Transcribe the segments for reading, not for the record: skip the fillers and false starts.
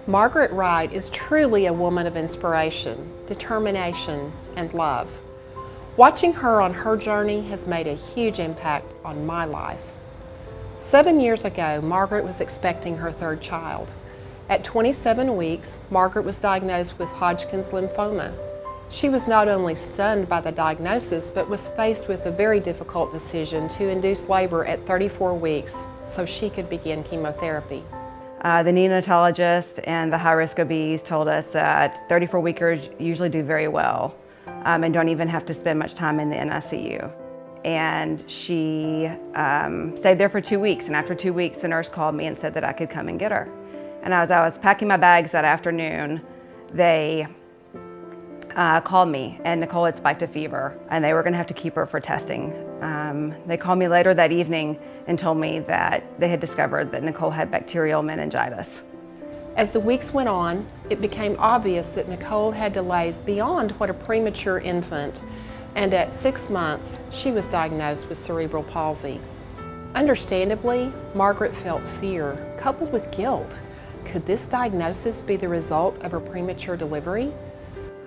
Margaret Wright is truly a woman of inspiration, determination, and love. Watching her on her journey has made a huge impact on my life. 7 years ago, Margaret was expecting her third child. At 27 weeks, Margaret was diagnosed with Hodgkin's lymphoma. She was not only stunned by the diagnosis, but was faced with a very difficult decision to induce labor at 34 weeks so she could begin chemotherapy. The neonatologist and the high-risk OBs told us that 34-weekers usually do very well and don't even have to spend much time in the NICU. And she stayed there for 2 weeks, and after 2 weeks, the nurse called me and said that I could come and get her. And as I was packing my bags that afternoon, they called me, and Nicole had spiked a fever, and they were going to have to keep her for testing. They called me later that evening and told me that they had discovered that Nicole had bacterial meningitis. As the weeks went on, it became obvious that Nicole had delays beyond what a premature infant, and at 6 months, she was diagnosed with cerebral palsy. Understandably, Margaret felt fear, coupled with guilt. Could this diagnosis be the result of her premature delivery?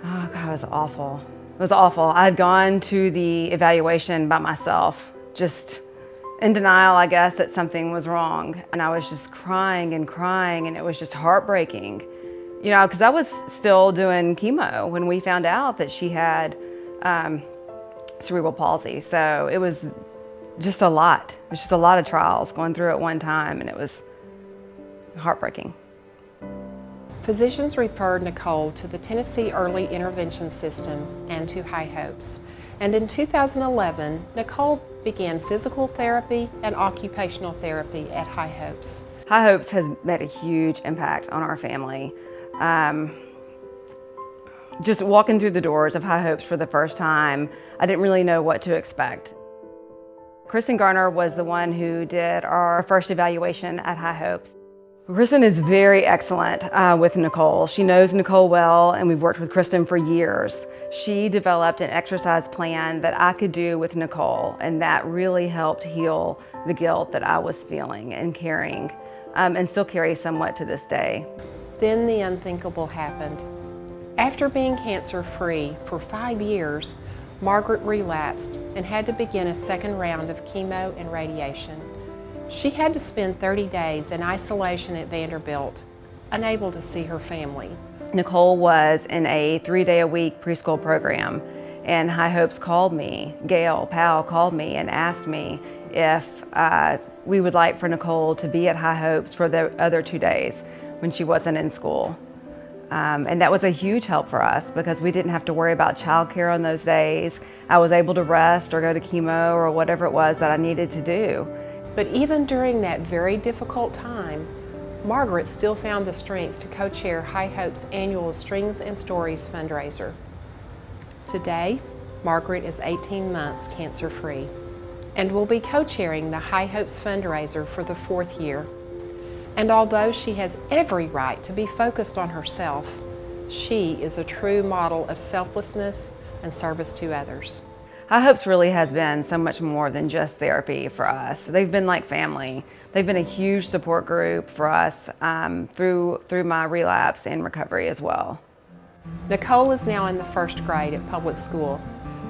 Oh God, it was awful. It was awful. I had gone to the evaluation by myself, just in denial, I guess, that something was wrong. And I was just crying, and it was just heartbreaking. You know, because I was still doing chemo when we found out that she had cerebral palsy. So it was just a lot. It was just a lot of trials going through at one time, and it was heartbreaking. Physicians referred Nicole to the Tennessee Early Intervention System and to High Hopes. And in 2011, Nicole began physical therapy and occupational therapy at High Hopes. High Hopes has made a huge impact on our family. Just walking through the doors of High Hopes for the first time, I didn't really know what to expect. Kristen Garner was the one who did our first evaluation at High Hopes. Kristen is very excellent with Nicole. She knows Nicole well, and we've worked with Kristen for years. She developed an exercise plan that I could do with Nicole, and that really helped heal the guilt that I was feeling and carrying, and still carry somewhat to this day. Then the unthinkable happened. After being cancer-free for 5 years, Margaret relapsed and had to begin a second round of chemo and radiation. She had to spend 30 days in isolation at Vanderbilt, unable to see her family. Nicole was in a 3-day-a-week preschool program, and High Hopes called me. Gail Powell called me and asked me if we would like for Nicole to be at High Hopes for the other 2 days when she wasn't in school. And that was a huge help for us because we didn't have to worry about childcare on those days. I was able to rest or go to chemo or whatever it was that I needed to do. But even during that very difficult time, Margaret still found the strength to co-chair High Hopes' annual Strings and Stories fundraiser. Today, Margaret is 18 months cancer-free and will be co-chairing the High Hopes fundraiser for the 4th year. And although she has every right to be focused on herself, she is a true model of selflessness and service to others. High Hopes really has been so much more than just therapy for us. They've been like family. They've been a huge support group for us through my relapse and recovery as well. Nicole is now in the 1st grade at public school.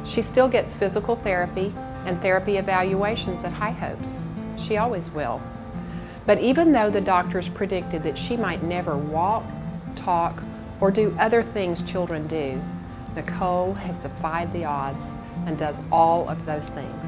She still gets physical therapy and therapy evaluations at High Hopes. She always will. But even though the doctors predicted that she might never walk, talk, or do other things children do, Nicole has defied the odds and does all of those things.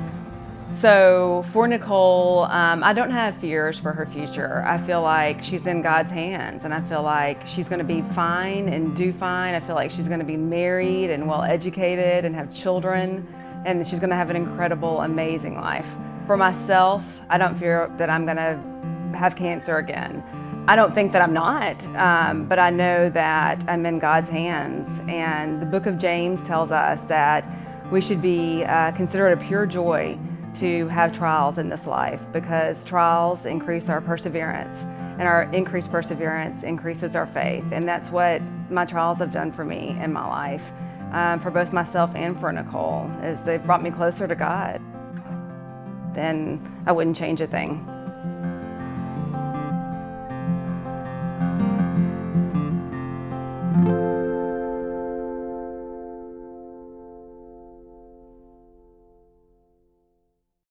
So for Nicole, I don't have fears for her future. I feel like she's in God's hands, and I feel like she's going to be fine and do fine. I feel like she's going to be married and well educated and have children, and she's going to have an incredible, amazing life. For myself, I don't fear that I'm going to have cancer again. I don't think that I'm not, but I know that I'm in God's hands. And the book of James tells us that we should be considered a pure joy to have trials in this life, because trials increase our perseverance, and our increased perseverance increases our faith. And that's what my trials have done for me in my life, for both myself and for Nicole, is they've brought me closer to God. Then I wouldn't change a thing. you.